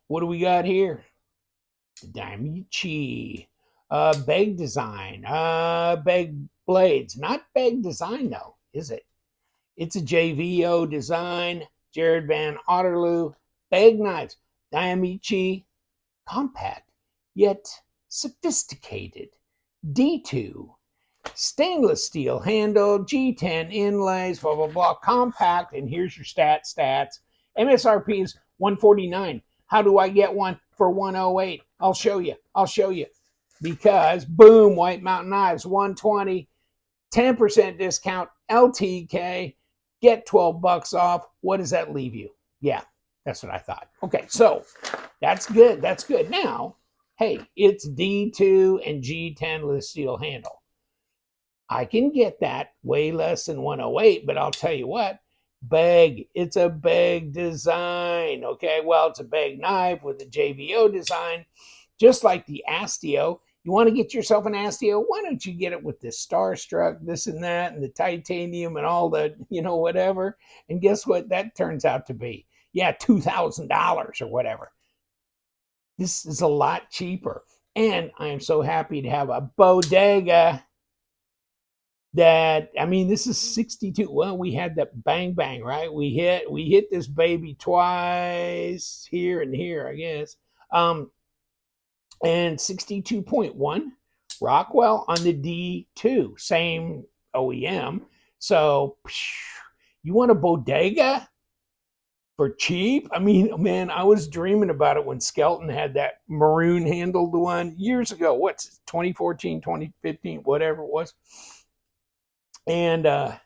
What do we got here? Diamici. Begg design. Begg blades. Not Begg design, though, is it? It's a JVO design. Jared Van Otterloo. Begg knives. Diamici. Compact, yet sophisticated. D2. Stainless steel handle, G10 inlays, blah, blah, blah, compact. And here's your stats. MSRP is 149. How do I get one for 108? I'll show you. Because, boom, White Mountain Knives, 120, 10% discount, LTK, get 12 bucks off. What does that leave you? Yeah, that's what I thought. Okay, so that's good. Now, hey, it's D2 and G10 with a steel handle. I can get that way less than 108, but I'll tell you what, Begg, it's a Begg design. Okay, well, it's a Begg knife with a JVO design, just like the Astio. You want to get yourself an Astio? Why don't you get it with the Starstruck, this and that, and the titanium and all the, whatever? And guess what that turns out to be? Yeah, $2,000 or whatever. This is a lot cheaper. And I am so happy to have a bodega this is 62. Well, we had that bang, right? We hit this baby twice here and here, I guess. And 62.1 Rockwell on the D2, same OEM. So you want a bodega for cheap? Man, I was dreaming about it when Skelton had that maroon handled one years ago. What's 2014, 2015, whatever it was. And I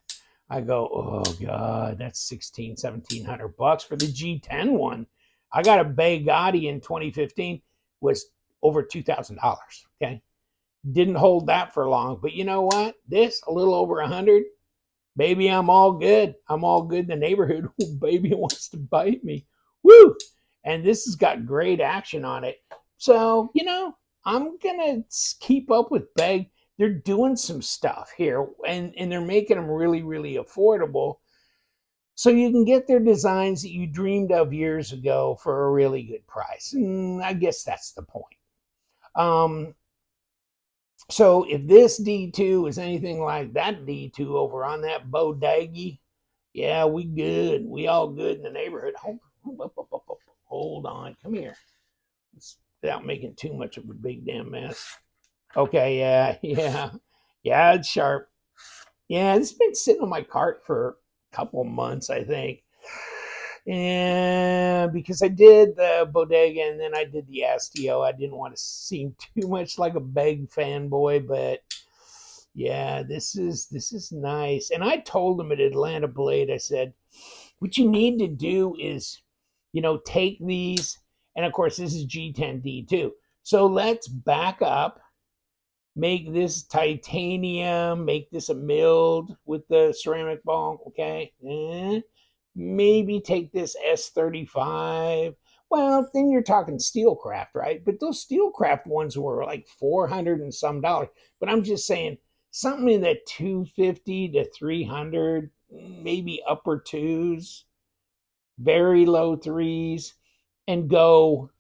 go, oh God, that's $1,700 for the G10 one. I got a Begg in 2015, was over $2,000. Okay, didn't hold that for long, but you know what? This a little over 100. Baby, I'm all good. In the neighborhood. Baby wants to bite me. Woo! And this has got great action on it. So, I'm going to keep up with Begg. They're doing some stuff here, and they're making them really, really affordable. So you can get their designs that you dreamed of years ago for a really good price. And I guess that's the point. So if this D2 is anything like that D2 over on that bodega, yeah, we good. We all good in the neighborhood. Hold on. Come here. Without making too much of a big damn mess. Okay, yeah, it's sharp. Yeah, it's been sitting on my cart for a couple months, I think. And because I did the bodega and then I did the Astio, I didn't want to seem too much like a Begg fanboy, but yeah, this is nice. And I told them at Atlanta Blade, I said, what you need to do is, take these, and of course this is G10D2. So let's back up, make this titanium, make this a milled with the ceramic ball, okay? Maybe take this S35. Well, then you're talking Steelcraft, right? But those Steelcraft ones were like $400 and some dollars. But I'm just saying something in that 250 to 300, maybe upper twos, very low threes, and go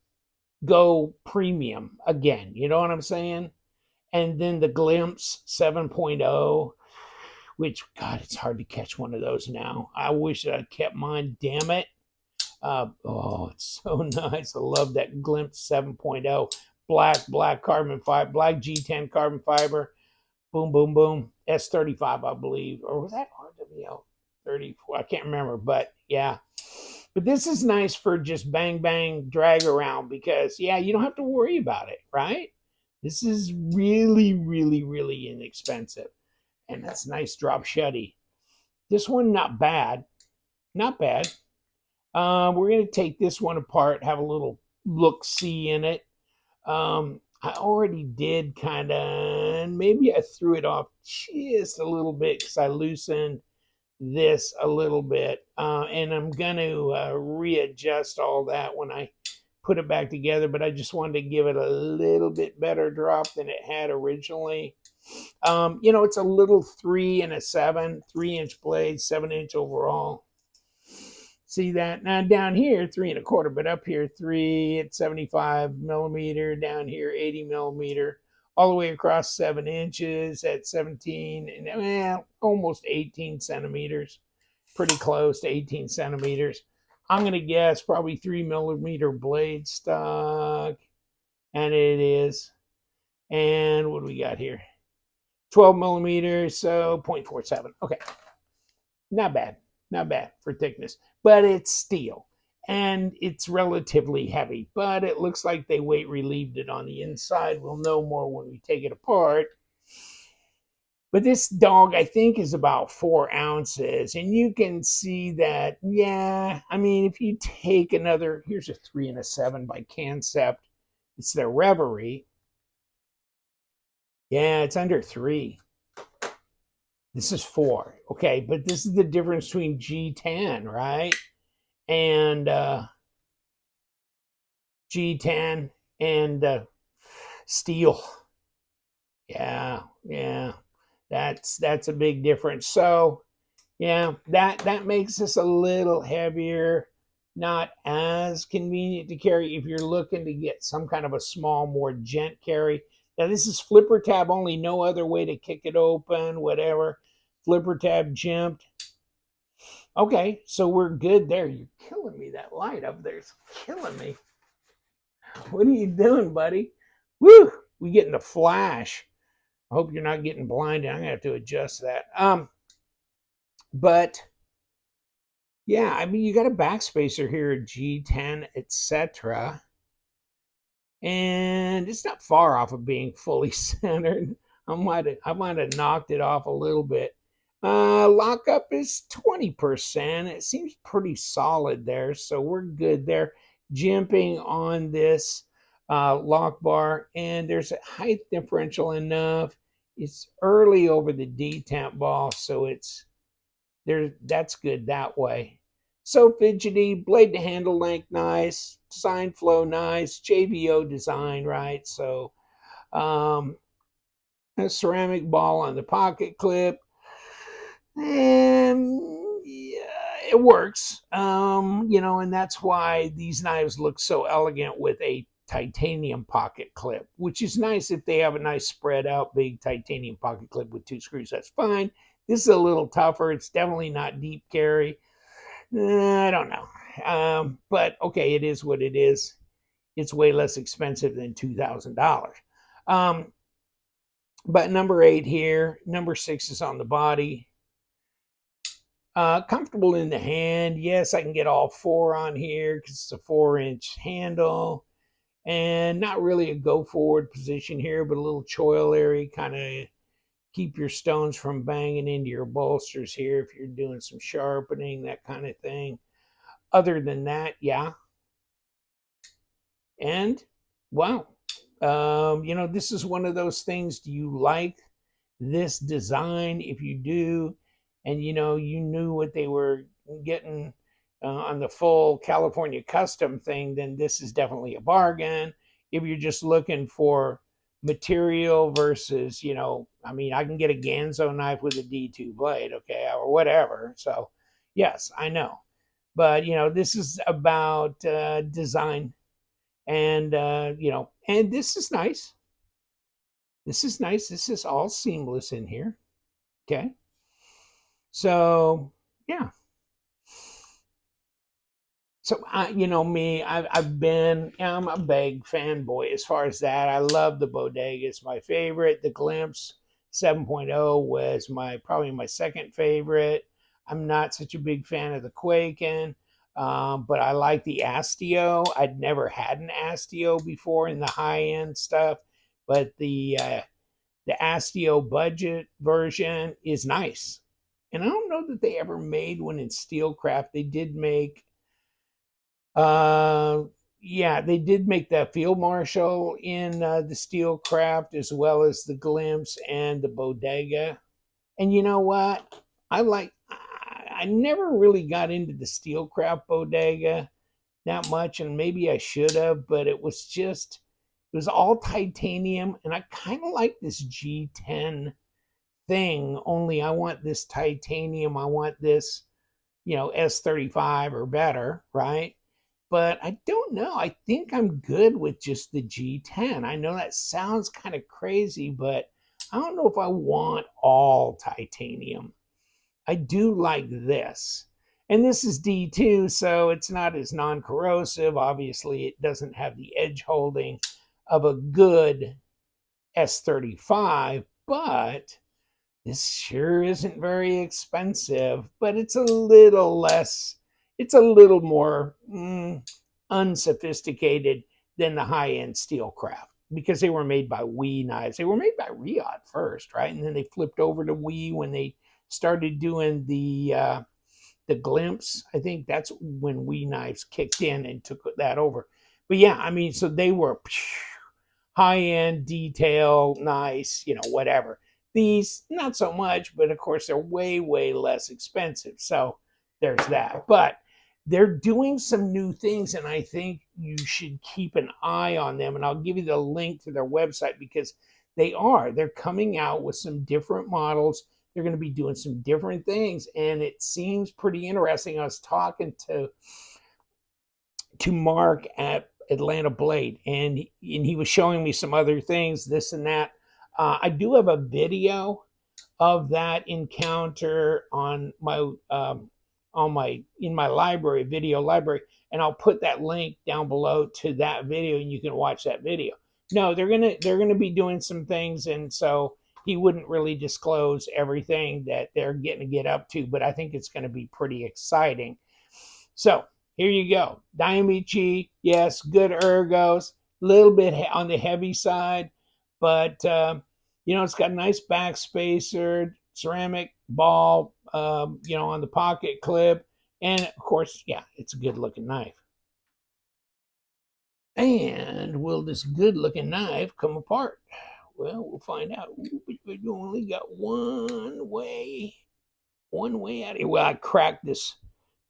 premium again. You know what I'm saying? And then the Glimpse 7.0, which, God, it's hard to catch one of those now. I wish I'd kept mine, damn it. It's so nice. I love that Glimpse 7.0. Black carbon fiber, black G10 carbon fiber. Boom, boom, boom. S35, I believe. Or was that RWL 34? I can't remember, but yeah. But this is nice for just bang, bang, drag around because, yeah, you don't have to worry about it, right? This is really, really, really inexpensive. And that's nice drop shutty. This one, not bad. Not bad. We're going to take this one apart, have a little look-see in it. I already did kind of, and maybe I threw it off just a little bit because I loosened this a little bit. And I'm going to readjust all that when I put it back together, but I just wanted to give it a little bit better drop than it had originally. It's a little 3 and a 7, 3-inch blade, 7-inch overall. See that? Now down here, 3 1/4, but up here, 3 at 75 millimeter, down here, 80 millimeter, all the way across 7 inches at 17, and almost 18 centimeters, pretty close to 18 centimeters. I'm going to guess probably 3 millimeter blade stock, and it is. And what do we got here? 12 millimeters, so 0.47. Okay, not bad. Not bad for thickness, but it's steel and it's relatively heavy, but it looks like they weight relieved it on the inside. We'll know more when we take it apart. But this dog, I think, is about 4 ounces. And you can see that, yeah, I mean, if you take another, here's a 3 and a 7 by Concept. It's their Reverie. Yeah, it's under 3. This is 4. Okay, but this is the difference between G10, right? And G10 and steel. Yeah, that's a big difference. So yeah, that makes this a little heavier, not as convenient to carry if you're looking to get some kind of a small, more gent carry. Now this is flipper tab only, no other way to kick it open, whatever. Flipper tab jimped. Okay, so we're good there. You're killing me. That light up there's killing me. What are you doing, buddy? Woo! We getting the flash. I hope you're not getting blinded. I'm gonna have to adjust that. But yeah, I mean, you got a backspacer here, G10, etc., and it's not far off of being fully centered. I might have knocked it off a little bit. Lockup is 20%. It seems pretty solid there, so we're good there. Jimping on this lock bar, and there's a height differential enough. It's early over the detamp ball, so it's there. That's good that way. So fidgety, blade to handle length nice, design flow nice, JVO design, right? So a ceramic ball on the pocket clip, and yeah, it works. And that's why these knives look so elegant with a titanium pocket clip, which is nice if they have a nice spread out big titanium pocket clip with 2 screws. That's fine. This is a little tougher. It's definitely not deep carry. I don't know. But okay, it is what it is. It's way less expensive than $2,000. But number 8 here, number 6 is on the body. Comfortable in the hand. Yes, I can get all 4 on here because it's a 4-inch handle. And not really a go forward position here, but a little choil area, kind of keep your stones from banging into your bolsters here if you're doing some sharpening, that kind of thing. Other than that, yeah. And wow, this is one of those things. Do you like this design? If you do, and you knew what they were getting on the full California custom thing, then this is definitely a bargain. If you're just looking for material versus, I mean, I can get a Ganzo knife with a D2 blade, okay, or whatever. So yes, I know. But, this is about design. And, and this is nice. This is nice. This is all seamless in here. Okay. So, yeah. So, me, I'm a Begg fanboy as far as that. I love the Bodega. It's my favorite. The Glimpse 7.0 was probably my second favorite. I'm not such a big fan of the Quaken, but I like the Astio. I'd never had an Astio before in the high-end stuff, but the Astio budget version is nice. And I don't know that they ever made one in Steelcraft. They did make they did make that Field Marshal in the Steelcraft, as well as the Glimpse and the Bodega. And you know what? I never really got into the Steelcraft Bodega that much, and maybe I should have, but it was all titanium, and I kind of like this G10 thing, only I want this titanium. I want this, S35 or better, right? But I don't know. I think I'm good with just the G10. I know that sounds kind of crazy, but I don't know if I want all titanium. I do like this. And this is D2, so it's not as non-corrosive. Obviously, it doesn't have the edge holding of a good S35, but this sure isn't very expensive, but it's a little less, it's a little more unsophisticated than the high-end Steelcraft because they were made by WE knives. They were made by Riot first, right? And then they flipped over to WE when they started doing the glimpse. I think that's when WE knives kicked in and took that over. But yeah, I mean, so they were high-end detail, nice, whatever. These, not so much, but of course they're way, way less expensive. So there's that. But they're doing some new things, and I think you should keep an eye on them. And I'll give you the link to their website because they're coming out with some different models. They're going to be doing some different things, and it seems pretty interesting. I was talking to Mark at Atlanta Blade, and he was showing me some other things, this and that. I do have a video of that encounter on my in my library, video library, and I'll put that link down below to that video, and you can watch that video. No, they're gonna be doing some things, and so he wouldn't really disclose everything that they're getting to get up to, but I think it's going to be pretty exciting. So here you go. Diamici, yes, good ergos, a little bit on the heavy side, but it's got a nice back spacer, ceramic ball, on the pocket clip, and of course, yeah, it's a good looking knife. And will this good looking knife come apart? Well, we'll find out. We only got one way out of here. Well, I cracked this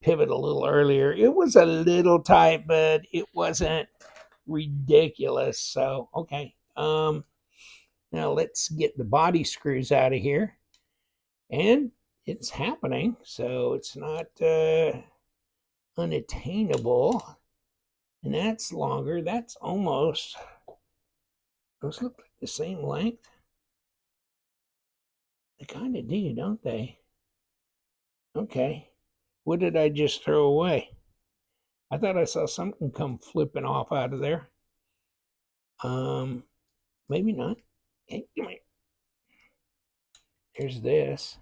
pivot a little earlier. It was a little tight, but it wasn't ridiculous. So, okay. Now let's get the body screws out of here. And it's happening, so it's not unattainable. And that's longer. That's almost, those look like the same length. They kind of do, don't they? Okay. What did I just throw away? I thought I saw something come flipping off out of there. Maybe not. Okay, come here. There's this.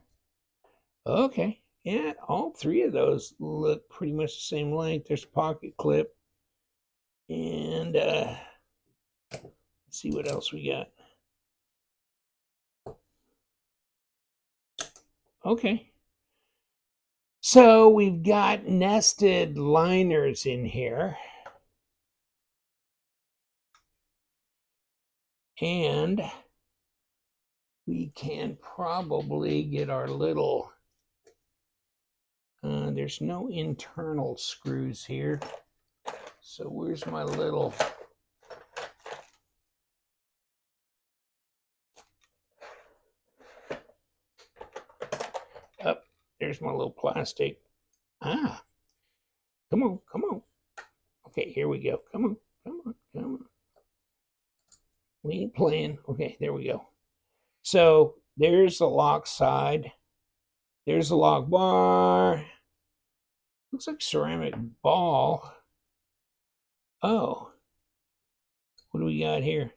Okay. Yeah, all three of those look pretty much the same length. There's a pocket clip. And let's see what else we got. Okay. So we've got nested liners in here. And we can probably get our little, there's no internal screws here. So where's my little, there's my little plastic. Come on. Okay, here we go. Come on. We ain't playing. Okay, there we go. So there's the lock side. There's the lock bar. Looks like ceramic ball. Oh, what do we got here?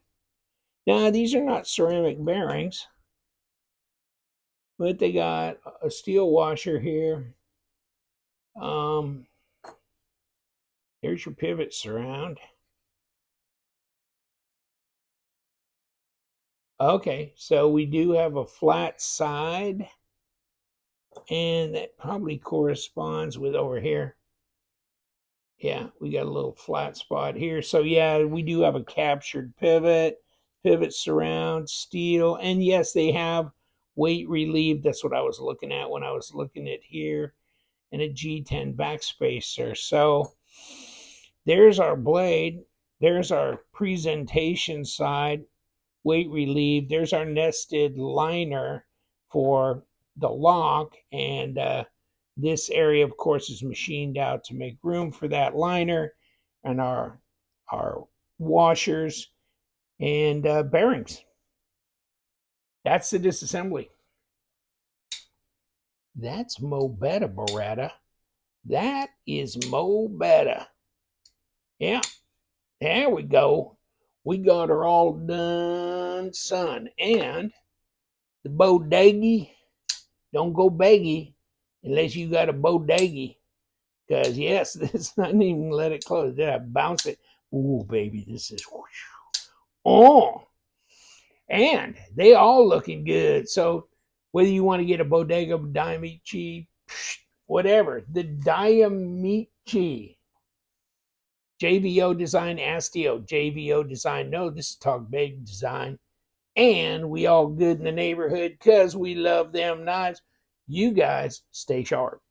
Now, these are not ceramic bearings, but they got a steel washer here. There's your pivot surround. Okay, so we do have a flat side, and that probably corresponds with over here. Yeah, we got a little flat spot here. So yeah, we do have a captured pivot surround, steel, and yes, they have weight relieved. That's what I was looking at when I was looking at here, and a G10 backspacer. So there's our blade. There's our presentation side, weight relieved. There's our nested liner for the lock, and This area, of course, is machined out to make room for that liner and our washers and bearings. That's the disassembly. That's mo better, Beretta. That is mo better. Yeah, there we go. We got her all done, son. And the bodega, don't go beggy unless you got a bodega. Because, yes, this, I didn't even let it close. Did I bounce it? Ooh, baby, this is, oh. And they all looking good. So whether you want to get a bodega, Diamici, whatever, the Diamici. JVO design, Astio, JVO design. No, this is Talk Begg design. And we all good in the neighborhood because we love them knives. You guys stay sharp.